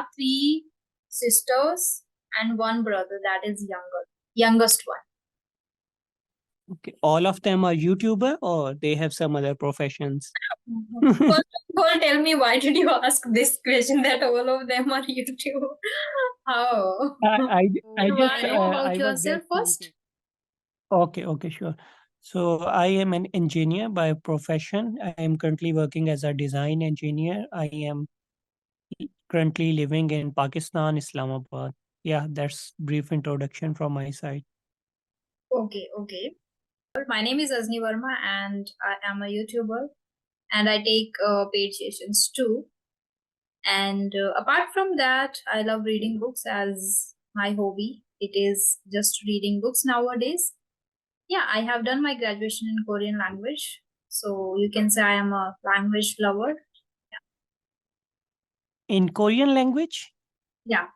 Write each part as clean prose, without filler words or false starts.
have three sisters and one brother that is youngest one. Okay. All of them are YouTuber or they have some other professions? First of all, tell me why did you ask this question that all of them are YouTube? How? I You just want to know about I was yourself just first? thinking. Okay, sure. So I am an engineer by profession. I am currently working as a design engineer. I am currently living in Pakistan, Islamabad. Yeah, that's brief introduction from my side. Okay. My name is Azni Verma and I am a YouTuber and I take paid sessions too. And apart from that, I love reading books as my hobby. It is just reading books nowadays. Yeah, I have done my graduation in Korean language. So you can say I am a language lover. In Korean language Yeah.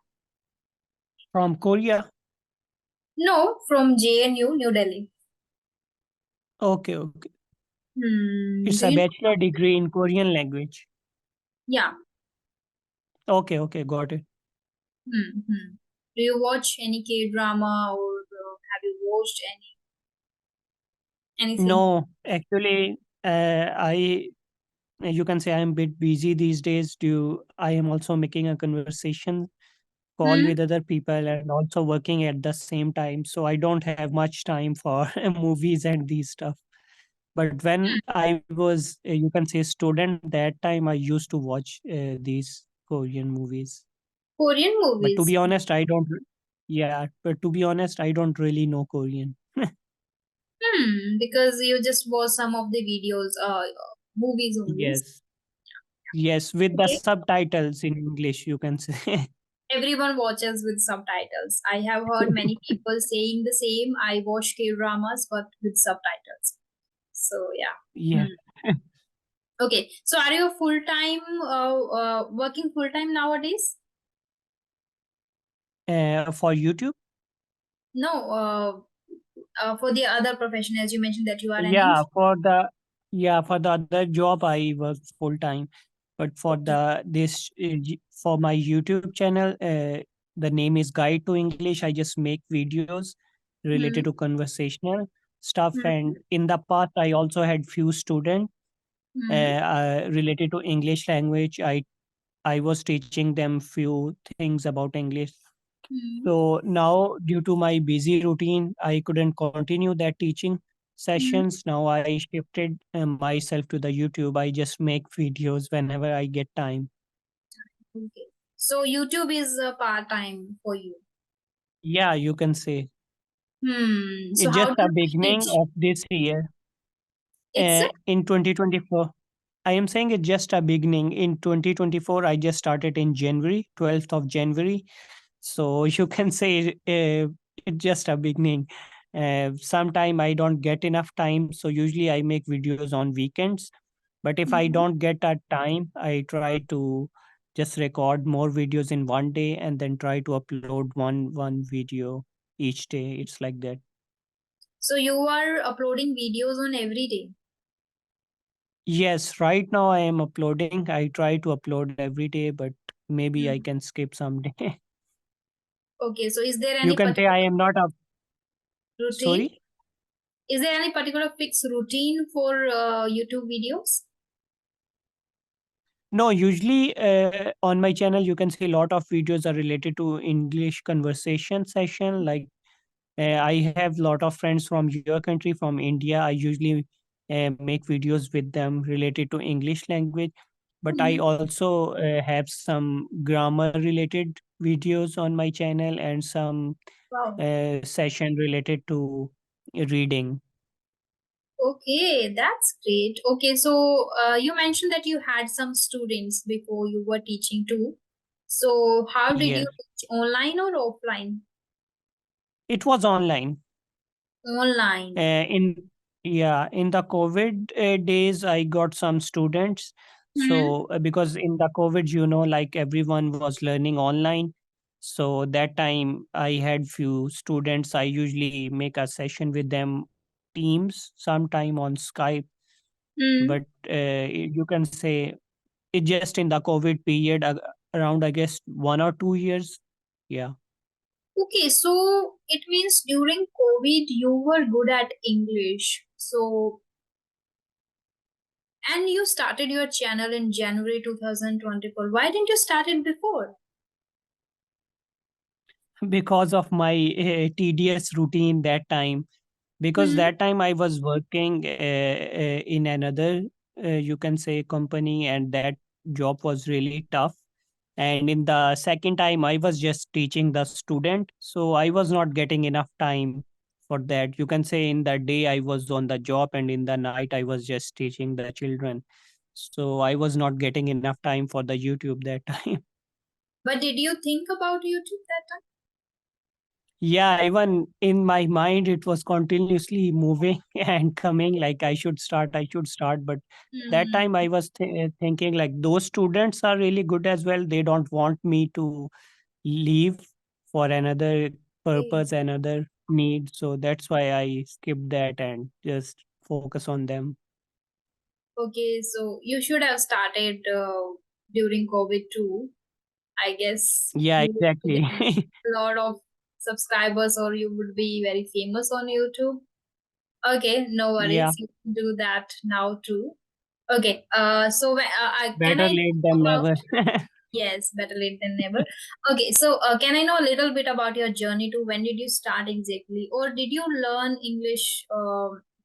from Korea. No, from JNU, New Delhi. Okay. It's Do a you? bachelor degree in Korean language. Yeah. Okay, got it. Do you watch any K drama or have you watched anything? No, actually, I you can say I'm a bit busy these days. Due, I am also making a conversation call Hmm? with other people and also working at the same time. So I don't have much time for movies and these stuff. But when I was, you can say, student, that time I used to watch these Korean movies. Korean But to movies. be honest, I don't. Yeah, but to be honest, I don't really know Korean. Because you just watch some of the videos, movies only. Yes, yes, with the Okay. subtitles in English, you can say. Everyone watches with subtitles. I have heard many people saying the same. I watch K dramas, but with subtitles. So yeah. Yeah. Okay. So are you full time, working full time nowadays? For YouTube. No. For the other profession, as you mentioned that you are an Yeah, engineer. for the other job I work full time, but for Okay. the this for my YouTube channel, the name is Guide to English. I just make videos Hmm. related to conversational stuff, Hmm. and in the past I also had few students Hmm. related to English language. I was teaching them few things about English. Hmm. So now, due to my busy routine, I couldn't continue that teaching Hmm. sessions. Now I shifted myself to the YouTube. I just make videos whenever I get time. Okay. So YouTube is a part time for you. Yeah, you can say So it's how just do a you beginning teach? of this year. It's a In 2024, I am saying it's just a beginning. In 2024, I just started in January, 12th of January. So you can say it's just a beginning. Sometime I don't get enough time, so usually I make videos on weekends. But if I Mhm. don't get that time, I try to just record more videos in one day and then try to upload one video each day. It's like that. So you are uploading videos on every day. Yes, right now I am uploading. I try to upload every day, but maybe I Hmm. can skip some day. Okay, so is there You any can say particular I am not up. routine? Sorry. Is there any particular fixed routine for YouTube videos? No, usually on my channel, you can see a lot of videos are related to English conversation session. Like I have a lot of friends from your country, from India. I usually make videos with them related to English language. But I Hmm. also have some grammar related videos on my channel and some Wow. session related to reading. Okay, that's great. Okay, so you mentioned that you had some students before you were teaching too. So how did you Yes, teach, online or offline? it was online. Online. In yeah, in the COVID days, I got some students. Hmm. So because in the COVID, like everyone was learning online. So that time I had few students. I usually make a session with them, Teams, sometime on Skype. Hmm. But you can say it just in the COVID period. around, I guess, 1 or 2 years. Yeah. Okay, so it means during COVID you were good at English. So, and you started your channel in January 2024. Why didn't you start it before? Because of my tedious routine that time, because Hmm. that time I was working in another, you can say, company, and that job was really tough. And in the second time I was just teaching the student, so I was not getting enough time for that. You can say in the day I was on the job, and in the night I was just teaching the children, so I was not getting enough time for the YouTube that time. But did you think about YouTube that time? Yeah, even in my mind, it was continuously moving and coming like I should start. But that time I Hmm. was thinking like those students are really good as well. They don't want me to leave for another Okay. purpose, another need. So that's why I skipped that and just focus on them. Okay, so you should have started during COVID too. I guess Yeah, you would exactly. get a lot of subscribers or you would be very famous on YouTube. Okay, no Yeah, worries. You can do that now too. Okay, so can better I late know than about, never. yes, better late than never. Okay, so can I know a little bit about your journey to when did you start exactly? Or did you learn English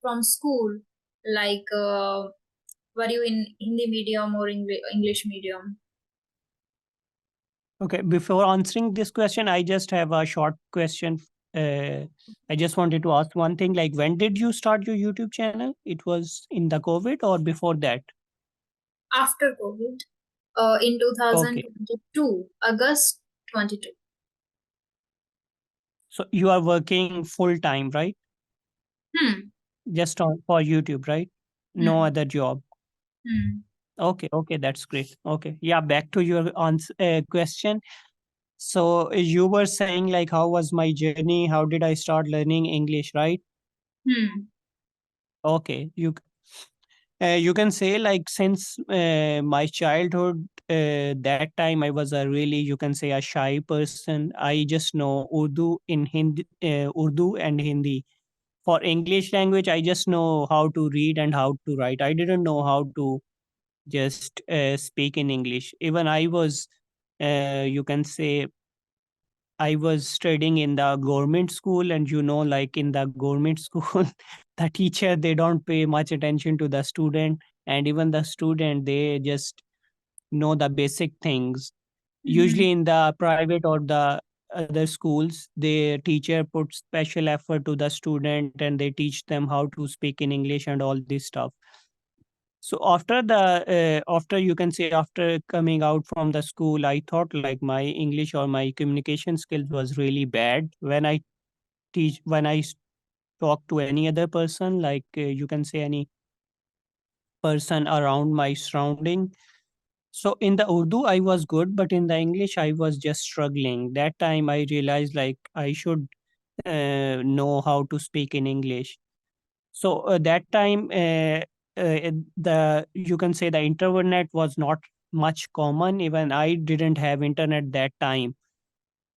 from school? Like, were you in Hindi medium or English medium? Okay, before answering this question, I just have a short question. Uh, I just wanted to ask one thing. Like, when did you start your YouTube channel? It was in the COVID or before that? After COVID, in Okay, 2022, August 22. so you are working full time, right? Hmm. Just on for YouTube, right? No Hmm. other job. Hmm. Okay, okay, that's great. Okay, yeah, back to your answer, question. So you were saying like, how was my journey? How did I start learning English, right? Hmm. Okay, you can say like since my childhood, that time I was a really, you can say, a shy person. I just know Urdu in Hindi, Urdu and Hindi. For English language, I just know how to read and how to write. I didn't know how to just speak in English. Even I was, you can say, I was studying in the government school, and like in the government school, the teacher, they don't pay much attention to the student, and even the student, they just know the basic things. Hmm. Usually in the private or the other schools, the teacher puts special effort to the student, and they teach them how to speak in English and all this stuff. So after, you can say, after coming out from the school, I thought like my English or my communication skills was really bad. When talk to any other person, like you can say any person around my surrounding. So in the Urdu I was good, but in the English I was just struggling. That time I realized like I should know how to speak in English. So that time, the you can say the internet was not much common. Even I didn't have internet that time.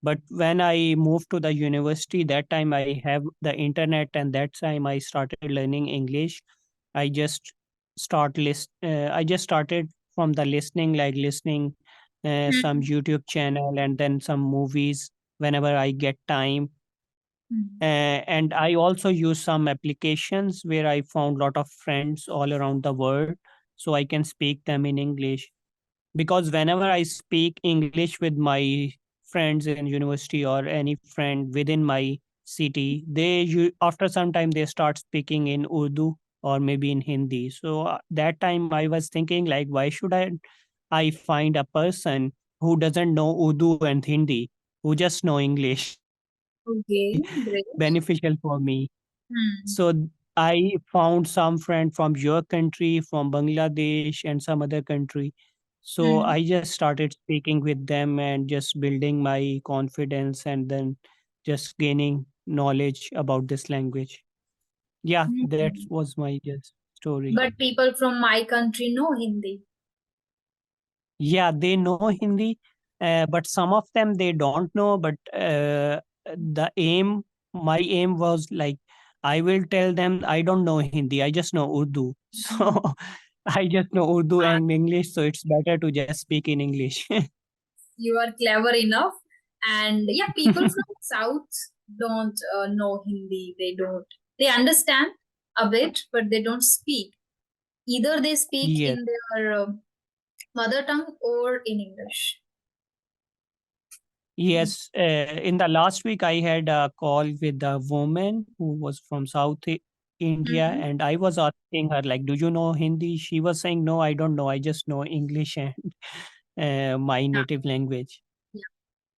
But when I moved to the university, that time I have the internet, and that time I started learning English. I just I just started from the listening, like listening some Hmm. YouTube channel and then some movies whenever I get time. Hmm. And I also use some applications where I found a lot of friends all around the world, so I can speak them in English. Because whenever I speak English with my friends in university or any friend within my city, after some time they start speaking in Urdu or maybe in Hindi. So that time I was thinking like, why should I find a person who doesn't know Urdu and Hindi, who just know English? Okay, great. Beneficial for me. Hmm. So I found some friend from your country, from Bangladesh and some other country. So Hmm. I just started speaking with them and just building my confidence and then just gaining knowledge about this language. Yeah, that Hmm. was my just story. But people from my country know Hindi. Yeah, they know Hindi, but some of them they don't know. But my aim was like, I will tell them I don't know Hindi, I just know Urdu. So I just know Urdu and English, so it's better to just speak in English. You are clever enough. And yeah, people from South don't know Hindi. They understand a bit, but they don't speak. Either they speak Yes. in their mother tongue or in English. Yes, in the last week, I had a call with a woman who was from India, Mhm. and I was asking her, like, "Do you know Hindi?" She was saying, "No, I don't know. I just know English and my Yeah, native language." yeah.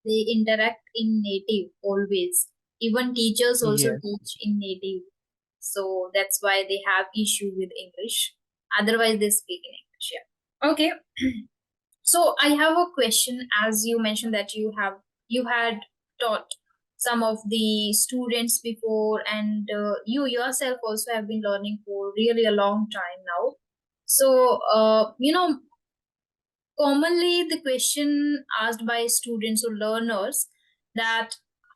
They interact in native always. Even teachers also Yes. teach in native. So that's why they have issue with English. Otherwise, they speak in English. Yeah. Okay. So I have a question. As you mentioned that you had taught some of the students before, and you yourself also have been learning for really a long time now. So commonly the question asked by students or learners that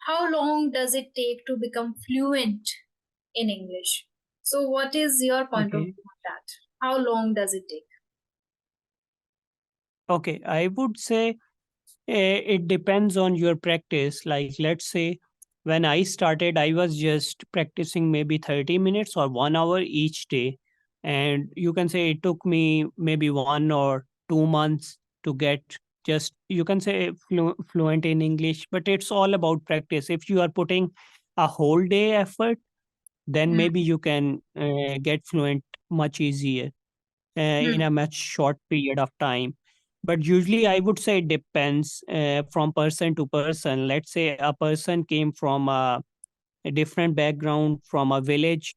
how long does it take to become fluent in English? So what is your point of Okay. view on that? How long does it take? Okay. I would say it depends on your practice. Like, let's say when I started, I was just practicing maybe 30 minutes or 1 hour each day. And you can say it took me maybe 1 or 2 months to get just, you can say, fluent in English. But it's all about practice. If you are putting a whole day effort, then Hmm. maybe you can get fluent much easier in Hmm. a much short period of time. But usually, I would say it depends from person to person. Let's say a person came from a different background, from a village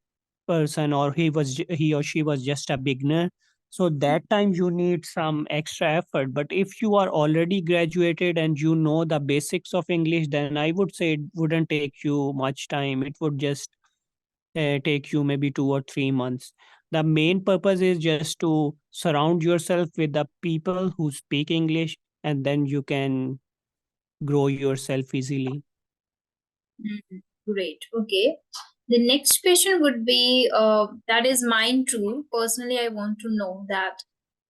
person, or he or she was just a beginner. So that time you need some extra effort. But if you are already graduated and you know the basics of English, then I would say it wouldn't take you much time. It would just take you maybe 2 or 3 months. The main purpose is just to surround yourself with the people who speak English, and then you can grow yourself easily. Mhm. Great. Okay. The next question would be that is mine too. Personally, I want to know that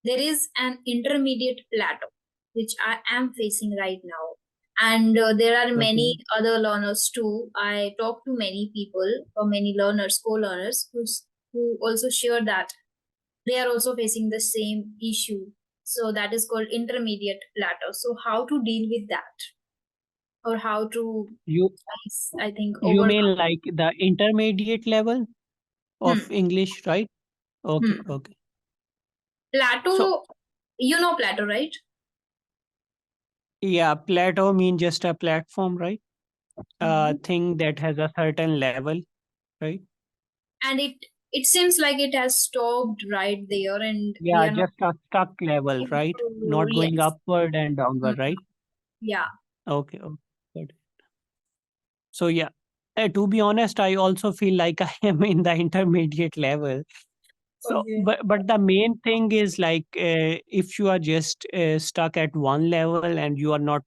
there is an intermediate plateau which I am facing right now. And there are Okay. many other learners too. I talk to many people, or many learners, co learners, who also share that they are also facing the same issue. So that is called intermediate plateau. So, how to deal with that, or how to, You I think, you overcome. mean like the intermediate level of Hmm. English, right? Okay, Hmm. okay. So Plateau, you know Plateau, right? yeah, plateau mean just a platform, right? A Mhm. thing that has a certain level, right? And it seems like it has stopped right there, and we Yeah, are not just a stuck level, able right? to. Not going Yes. upward and downward, Mhm. right? Yeah. Okay, okay. Good. So yeah, to be honest, I also feel like I am in the intermediate level. So, Okay. but the main thing is like if you are just stuck at one level and you are not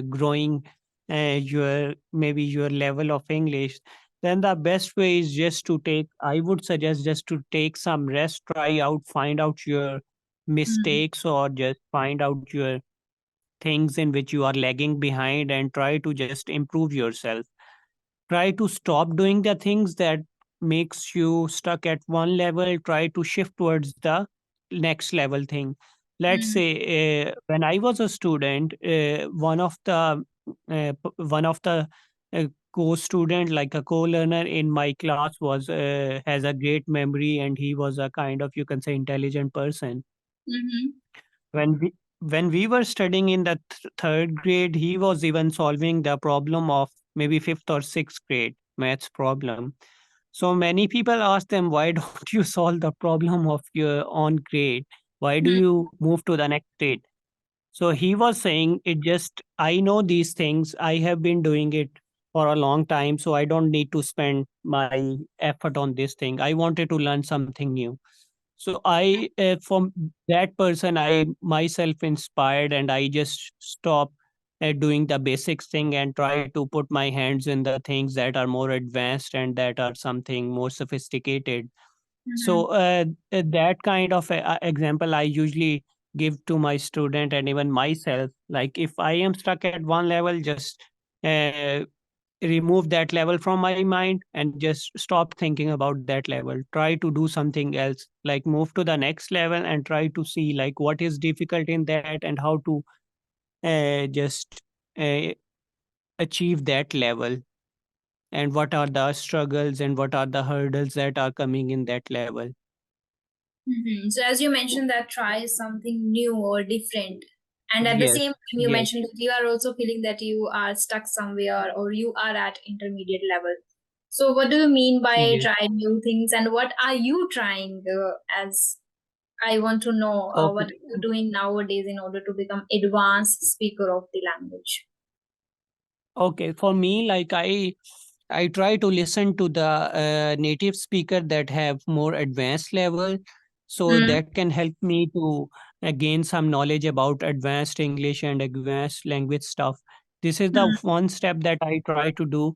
growing your maybe your level of English, then the best way is just to take. I would suggest just to take some rest, try out, find out your Mm. mistakes, or just find out your things in which you are lagging behind, and try to just improve yourself. Try to stop doing the things that makes you stuck at one level. Try to shift towards the next level thing. Let's Mm. say when I was a student, one of the co-student, like a co-learner in my class, was has a great memory, and he was a kind of, you can say, intelligent person. Mhm. When we were studying in the third grade, he was even solving the problem of maybe fifth or sixth grade maths problem. So many people ask them, why don't you solve the problem of your own grade? Why do Mm. you move to the next grade? So he was saying, it just, I know these things. I have been doing it for a long time. So I don't need to spend my effort on this thing. I wanted to learn something new. So from that person, I myself inspired, and I just stop doing the basics thing and try to put my hands in the things that are more advanced and that are something more sophisticated. So Mm-hmm. that kind of example I usually give to my student and even myself. Like if I am stuck at one level, just uh, remove that level from my mind and just stop thinking about that level. Try to do something else, like move to the next level and try to see like what is difficult in that and how to just uh, achieve that level, and what are the struggles and what are the hurdles that are coming in that level. Mm-hmm. So as you mentioned that try something new or different, and at the Yes, same time you yes. mentioned that you are also feeling that you are stuck somewhere or you are at intermediate level. So what do you mean by Yes. try new things, and what are you trying as I want to know what Okay. are you doing nowadays in order to become advanced speaker of the language? Okay. For me, like I try to listen to the native speaker that have more advanced level, so Mm-hmm. that can help me to gain some knowledge about advanced English and advanced language stuff. This is the one step that I try to do.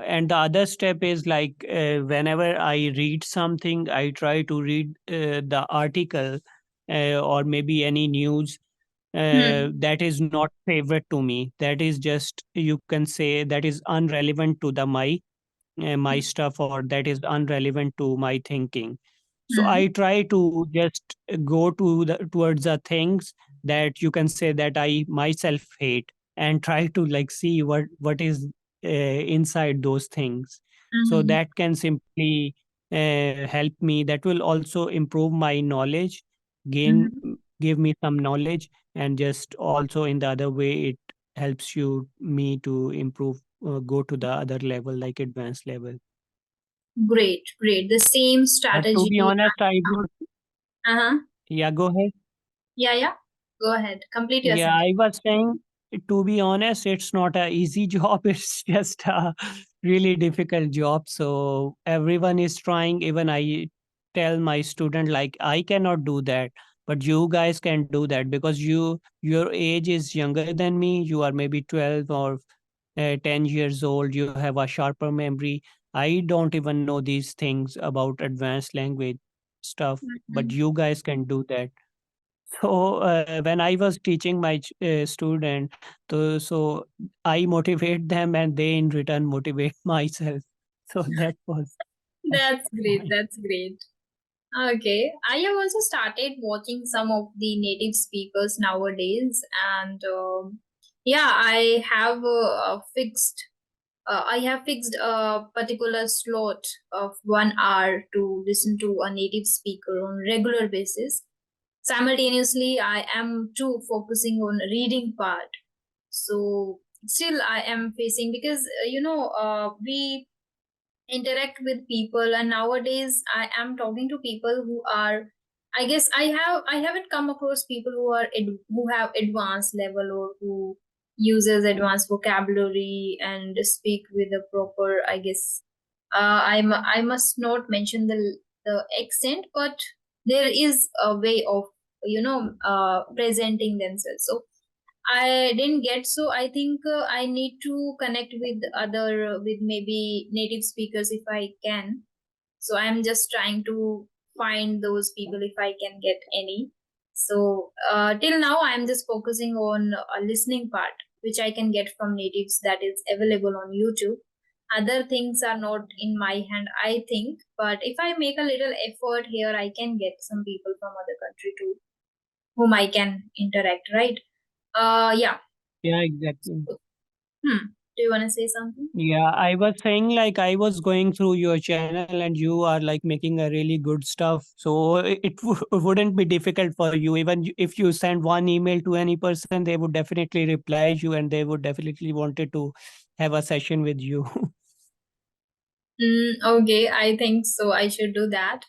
And the other step is like whenever I read something, I try to read the article or maybe any news that is not favorite to me. That is just, you can say, that is unrelevant to the my stuff, or that is unrelevant to my thinking. So Mm-hmm. I try to just go to the towards the things that you can say that I myself hate, and try to like see what is inside those things. So Mm-hmm. that can simply help me. That will also improve my knowledge, gain Mm-hmm. give me some knowledge, and just also in the other way it helps you me to improve, go to the other level, like advanced level. Great, great. The same But to be strategy. honest, I would. Uh-huh. Yeah, go ahead. Yeah, yeah. Go ahead. Complete your Yeah, sentence. I was saying, to be honest, it's not a easy job. It's just a really difficult job. So everyone is trying. Even I tell my student like I cannot do that, but you guys can do that because your age is younger than me. You are maybe 12 or 10 years old. You have a sharper memory. I don't even know these things about advanced language stuff, but Mhm. you guys can do that. So when I was teaching my student, so I motivate them and they in return motivate myself. So that was the That's great. point. That's great. Okay. I have also started watching some of the native speakers nowadays, and yeah, I have fixed a particular slot of 1 hour to listen to a native speaker on regular basis. Simultaneously, I am too focusing on reading part. So still, I am facing because we interact with people, and nowadays I am talking to people who are, I guess I haven't come across people who are who have advanced level or who uses advanced vocabulary and speak with a proper, I guess, I must not mention the accent, but there is a way of presenting themselves. So I didn't get, so I think I need to connect with with maybe native speakers if I can. So I'm just trying to find those people if I can get any. So till now, I'm just focusing on a listening part, which I can get from natives that is available on YouTube. Other things are not in my hand, I think. But if I make a little effort here, I can get some people from other country too, whom I can interact, right? Yeah. Yeah, exactly. Hmm. Do you want to say something? Yeah, I was saying like I was going through your channel and you are like making a really good stuff. So wouldn't be difficult for you. Even if you send one email to any person, they would definitely reply you and they would definitely wanted to have a session with you. Okay, I think so. I should do that.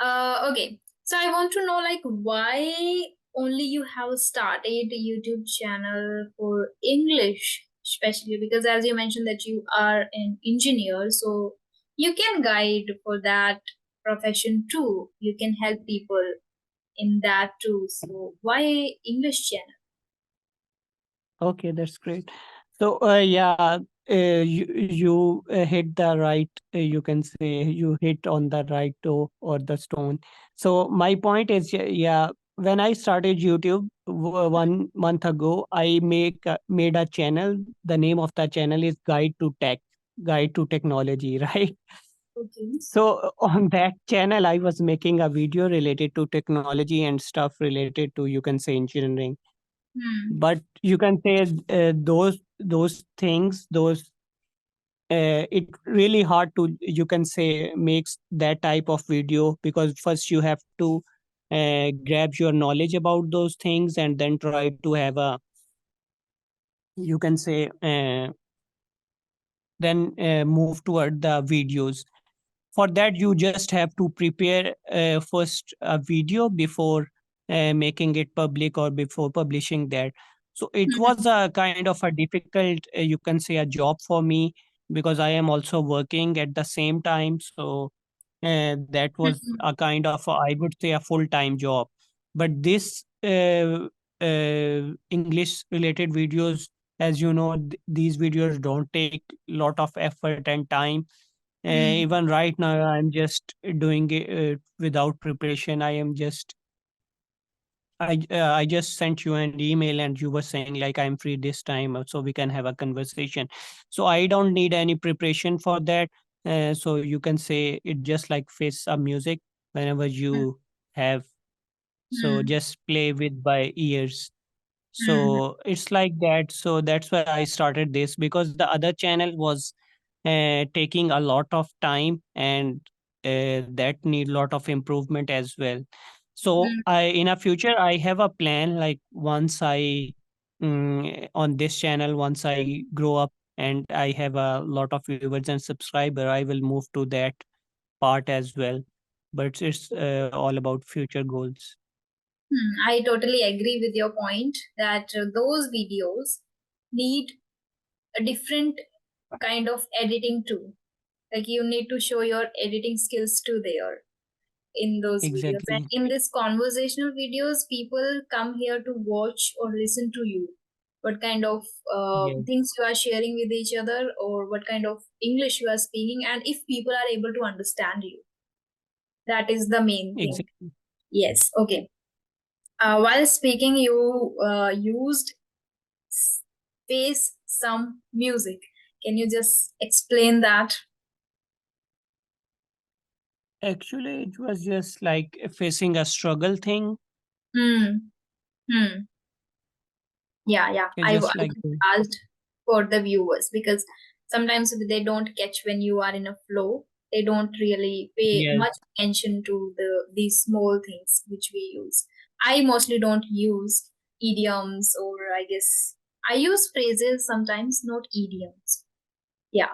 Okay. So I want to know like why only you have started a YouTube channel for English, especially because as you mentioned that you are an engineer, so you can guide for that profession too. You can help people in that too. So why English channel? Okay, that's great. So, yeah, you hit the right. You can say you hit on the right toe or the stone. So my point is, yeah, when I started YouTube 1 month ago, I made a channel. The name of the channel is Guide to Tech, Guide to Technology, right? Okay. So on that channel, I was making a video related to technology and stuff related to, you can say, engineering. Hmm. But you can say those things, those it really hard to, you can say, makes that type of video, because first you have to grab your knowledge about those things and then try to have a, you can say, then move toward the videos. For that you just have to prepare first a video before making it public or before publishing that. So it Hmm. was a kind of a difficult, you can say, a job for me, because I am also working at the same time. So that was Hmm. a kind of I would say a full time job. But this English related videos, as you know, these videos don't take lot of effort and time. Hmm. Even right now, I'm just doing it without preparation. I just sent you an email and you were saying like I'm free this time, so we can have a conversation. So I don't need any preparation for that. So you can say it just like face some music whenever you have. So Hmm. just play with by ears. Hmm. So it's like that. So that's why I started this, because the other channel was taking a lot of time, and that need lot of improvement as well. So Hmm. I, in a future, I have a plan, like once on this channel, once I grow up and I have a lot of viewers and subscriber, I will move to that part as well. But it's all about future goals. I totally agree with your point that those videos need a different kind of editing too. Like you need to show your editing skills too there in those videos. And Exactly. in this conversational videos, people come here to watch or listen to you. What kind of Yeah. things you are sharing with each other, or what kind of English you are speaking, and if people are able to understand you. That is the main thing. Exactly. Yes. Okay. While speaking, you used space some music. Can you just explain that? Actually, it was just like facing a struggle thing. Hmm. Hmm. Yeah, yeah. It's I just like asked for the viewers because sometimes they don't catch when you are in a flow. They don't really pay yes, much attention to these small things which we use. I mostly don't use idioms, or I guess I use phrases sometimes, not idioms. Yeah,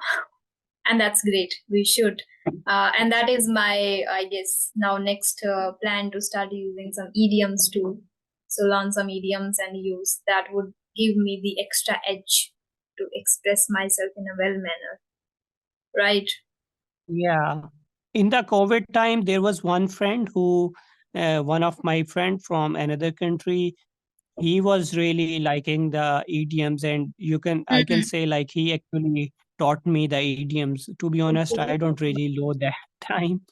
and that's great. We should. And that is my, I guess, now next plan to start using some idioms too. So learn some idioms and use that would give me the extra edge to express myself in a well manner. Right. yeah. In the COVID time, there was one friend who, one of my friend from another country, he was really liking the idioms, and I can Mhm. say like he actually taught me the idioms. To be honest, I don't really know that time,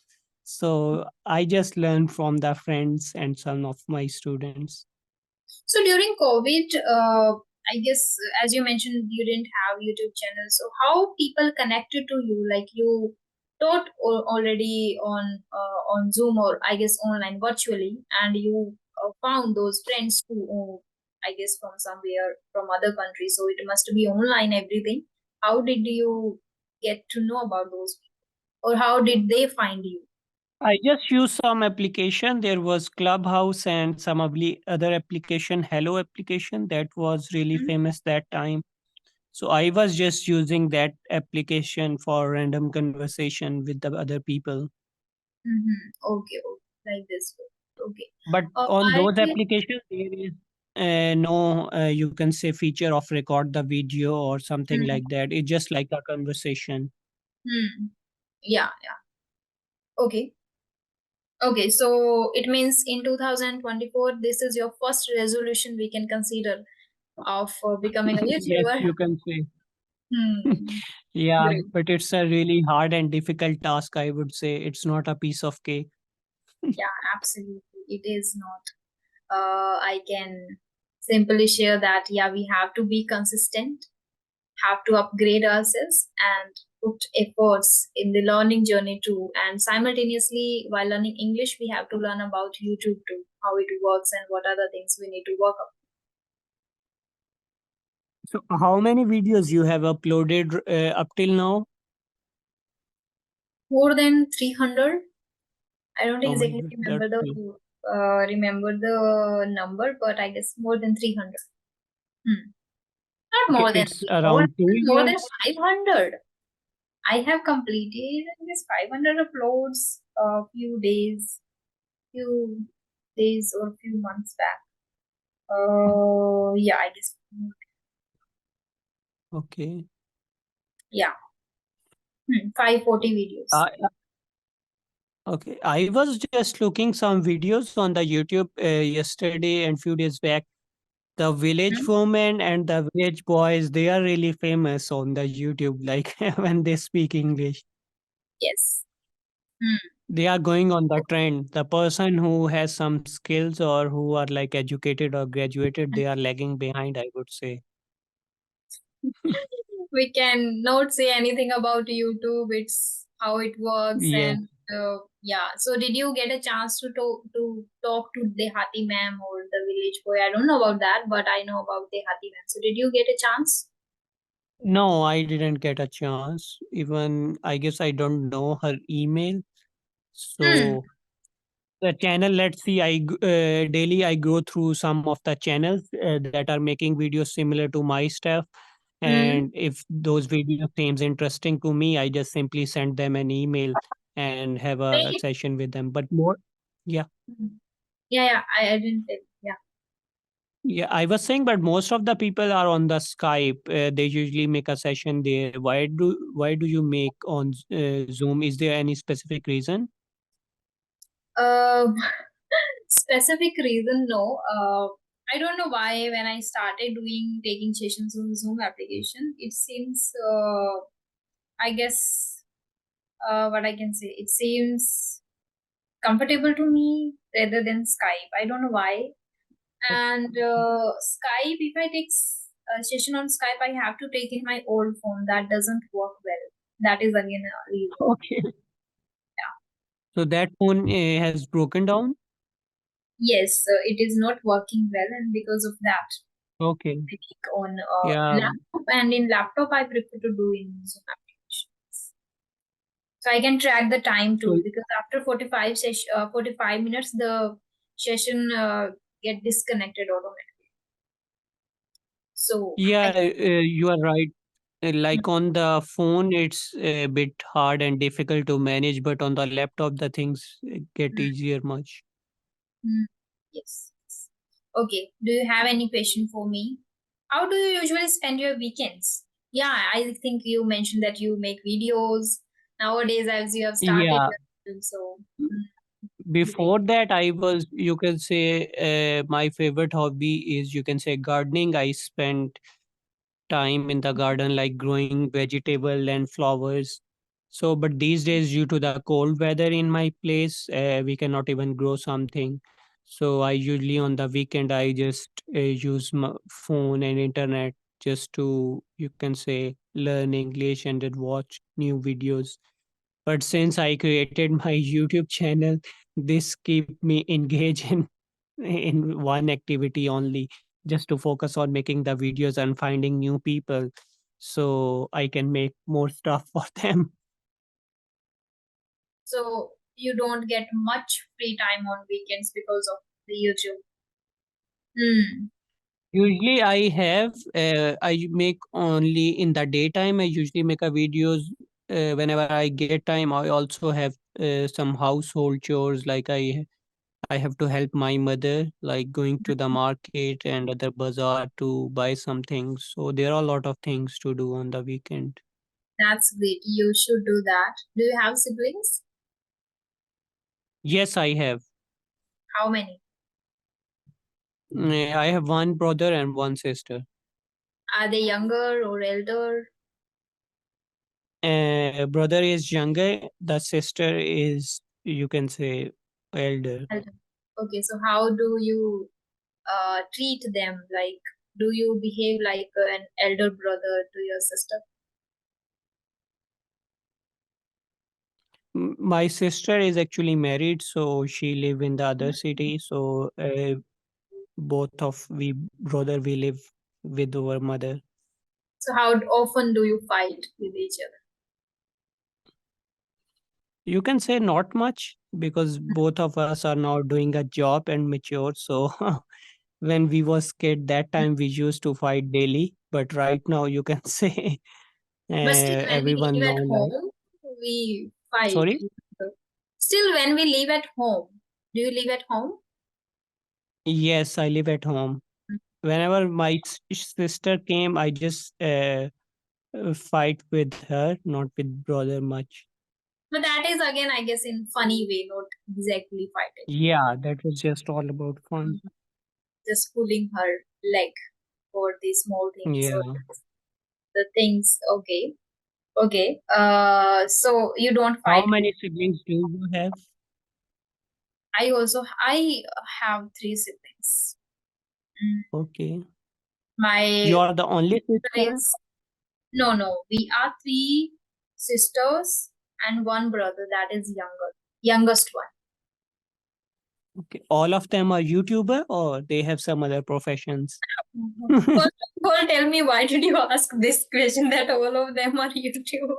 so I just learned from the friends and some of my students. So during COVID, I guess as you mentioned, you didn't have YouTube channel. So how people connected to you? Like you taught already on Zoom, or I guess online virtually, and you found those friends who, I guess from somewhere from other countries. So it must be online everything. How did you get to know about those people, or how did they find you? I just used some application. There was Clubhouse and some other application, Hello application, that was really famous that time. So I was just using that application for random conversation with the other people. Mm-hmm. Okay, okay, like this. Okay. But on I those applications, there is no, you can say, feature of record the video or something Hmm. like that. It's just like a conversation. Hmm. Yeah, yeah. Okay. Okay, so it means in 2024, this is your first resolution we can consider of becoming a Yes, YouTuber. you can say. Hmm. Yeah, Great. but it's a really hard and difficult task, I would say. It's not a piece of cake. Yeah, absolutely. It is not. I can simply share that, yeah, we have to be consistent, have to upgrade ourselves, and put efforts in the learning journey too. And simultaneously, while learning English, we have to learn about YouTube too, how it works and what are the things we need to work on. So, how many videos you have uploaded up till now? More than 300. I don't Oh my exactly God, that's remember great. the number, but I guess more than 300. Hmm. Not Okay, more than it's more, around 2 more than years. 500. I have completed, I guess, 500 uploads a few days or few months back. Yeah, I guess. Okay. Yeah, 540 videos. Uh, okay, I was just looking some videos on the YouTube yesterday and few days back. The village Hmm. women and the village boys, they are really famous on the YouTube, like when they speak English. Yes. Hmm. They are going on the trend. The person who has some skills or who are like educated or graduated, they are lagging behind, I would say. We can not say anything about YouTube. It's how it works, Yeah. and yeah. So, did you get a chance to talk to Dehati ma'am or the village boy? I don't know about that, but I know about Dehati ma'am. So, did you get a chance? No, I didn't get a chance. Even I guess I don't know her email. Hmm. So the channel, let's see, daily I go through some of the channels that are making videos similar to my stuff. Hmm. And if those videos seems interesting to me, I just simply send them an email and have a Make session with them. But more, yeah. it. Yeah, yeah. I didn't tell. Yeah. Yeah, I was saying, but most of the people are on the Skype. They usually make a session there. Why do you make on Zoom? Is there any specific reason? Um, specific reason, no. I don't know why when I started taking sessions on Zoom application, it seems, I guess, what I can say, it seems comfortable to me rather than Skype. I don't know why. And Skype, if I take a session on Skype, I have to take in my old phone. That doesn't work well. That is again a reason. Okay. So that phone has broken down. Yes, it is not working well, and because of that, Okay. I take on Yeah. laptop, and in laptop, I prefer to do in Zoom applications. So I can track the time So too, because after 45 minutes, the session get disconnected automatically. So I yeah, can. you are right. Like on the phone, it's a bit hard and difficult to manage, but on the laptop, the things get Mm, easier much. mm, yes. Yes. Okay. Do you have any question for me? How do you usually spend your weekends? Yeah, I think you mentioned that you make videos nowadays as you have started. Yeah. So, great. Before that, I was, you can say, my favorite hobby is, you can say, gardening. I spent time in the garden, like growing vegetable and flowers. So, but these days, due to the cold weather in my place, we cannot even grow something. So, I usually on the weekend, I just use my phone and internet just to, you can say, learn English and then watch new videos. But since I created my YouTube channel, this keep me engaged in one activity only, just to focus on making the videos and finding new people so I can make more stuff for them. So you don't get much free time on weekends because of the YouTube. Hmm. Usually I make only in the daytime. I usually make a videos whenever I get time. I also have some household chores, like I have to help my mother, like going to the market and other bazaar to buy some things. So there are a lot of things to do on the weekend. That's great. You should do that. Do you have siblings? Yes, I have. How many? I have one brother and one sister. Are they younger or elder? Brother is younger. The sister is, you can say, elder. Elder. Okay, so how do you treat them? Like, do you behave like an elder brother to your sister? My sister is actually married, so she live in the other city. So both of we brother we live with our mother. So how often do you fight with each other? You can say not much because both of us are now doing a job and mature. So when we was kid, that time we used to fight daily. But right now, you can say But still, when we everyone live know at like home, we fight. sorry. Still, when we live at home, do you live at home? Yes, I live at home. Whenever my sister came, I just fight with her, not with brother much. But that is again, I guess, in funny way, not exactly fighting. Yeah, that was just all about fun. Just pulling her leg for these small things. So Yeah. the things, okay, okay. So you don't How fight. many siblings do you have? I have three siblings. Mm. Okay. You My are the only brother sister? is no. We are three sisters and one brother that is youngest one. Okay. All of them are YouTuber or they have some other professions? First of all, tell me why did you ask this question that all of them are YouTube?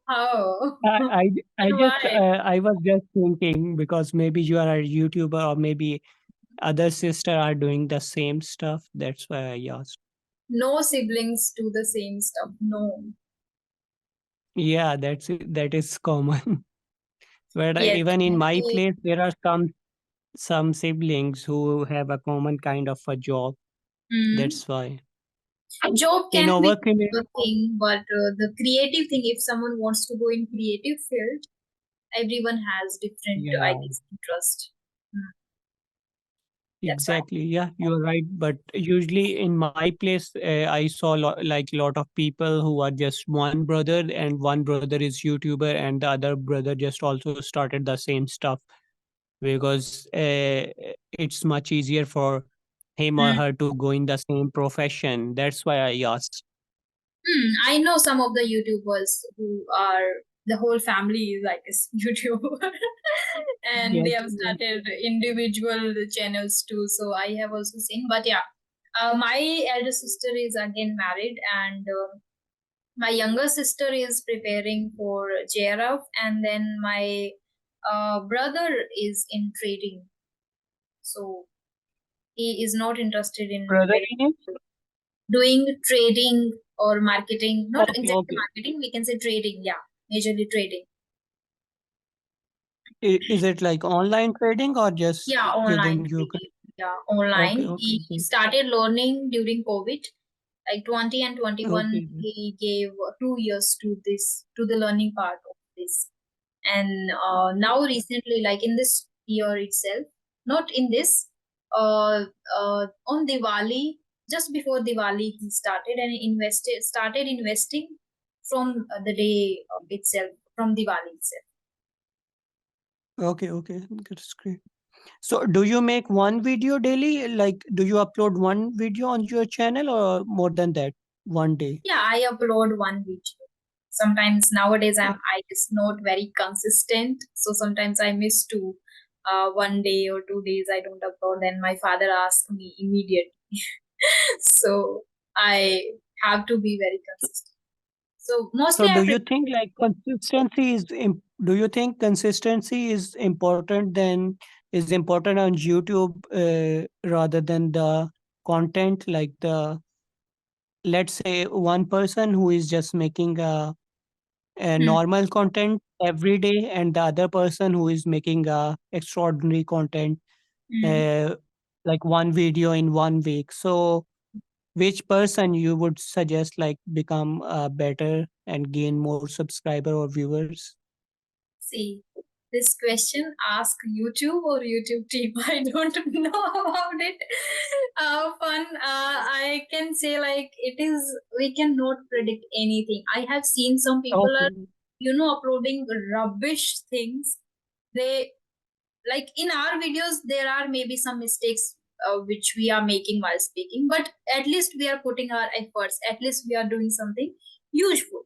How? I, I, I just, Why? I was just thinking because maybe you are a YouTuber or maybe other sister are doing the same stuff. That's why I asked. No siblings do the same stuff. No. Yeah, that is common. But Yes. even in my We- place, there are some siblings who have a common kind of a job. Mm. That's why. Job In can be our community, a thing, but the creative thing, if someone wants to go in creative field, everyone has different, I yeah, guess, interest. Mm. That's why. exactly. Yeah, you're right. But usually in my place, I saw like lot of people who are just one brother and one brother is YouTuber and the other brother just also started the same stuff because it's much easier for him or Mm. her to go in the same profession. That's why I asked. I know some of the YouTubers who are the whole family is like a YouTuber, and they Yes. have started individual channels too. So I have also seen, but yeah, my elder sister is again married, and my younger sister is preparing for JRF, and then my brother is in trading. So he is not interested in Brother very in it? doing trading or marketing, not Okay, exactly okay. marketing, we can say trading, yeah, majorly trading. Is it like online trading or just Yeah, online within your trading. Yeah, okay, online. okay, He okay. started learning during COVID, like 20 and 21. Okay. He gave 2 years to this, to the learning part of this. And now recently, like in this year itself, not in this, on Diwali, just before Diwali, he started and started investing from the day itself, from Diwali itself. Okay, okay. That's great. So do you make one video daily? Like do you upload one video on your channel or more than that? One day. Yeah, I upload one video. Sometimes nowadays I just not very consistent, so sometimes I miss 1 day or 2 days I don't upload. Then my father asks me immediately, so I have to be very consistent. So So mostly do you think like consistency is do you think consistency is important on YouTube rather than the content like the let's say one person who is just making a Hmm, normal content every day and the other person who is making extraordinary content hmm. uh, like one video in 1 week. So which person you would suggest like become better and gain more subscriber or viewers? See. This question, ask YouTube or YouTube team. I don't know about it. Fun. I can say like it is. We cannot predict anything. I have seen some people are, Okay. uploading rubbish things. They, like, in our videos there are maybe some mistakes which we are making while speaking, but at least we are putting our efforts, at least we are doing something useful.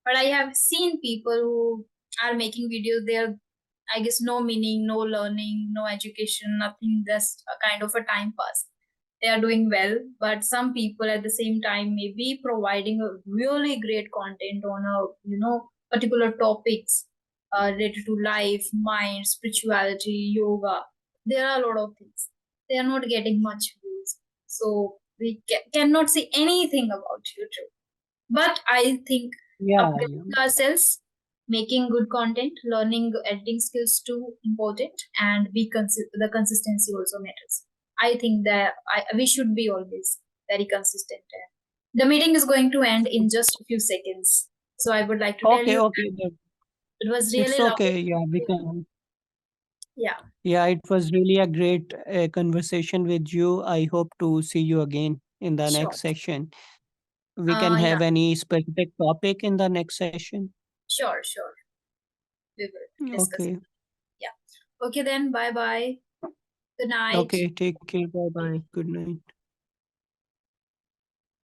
But I have seen people who are making videos, they are, I guess, no meaning, no learning, no education, nothing, just a kind of a time pass. They are doing well, but some people at the same time may be providing a really great content on a, particular topics related to life, mind, spirituality, yoga. There are a lot of things. They are not getting much views, so we cannot say anything about YouTube. But I think Yeah, upgrading ourselves, making good content, learning editing skills too important, and the consistency also matters. I think that we should be always very consistent. The meeting is going to end in just a few seconds, so I would like to tell okay, you okay. it was It's really okay. lovely. Yeah, we can. Yeah, Yeah, it was really a great conversation with you. I hope to see you again in the sure. next session. We can Yeah, have any specific topic in the next session. sure. We will discuss it. Okay. Yeah. Okay then. Bye bye. Good night. Okay. Take care. Bye bye. Good night.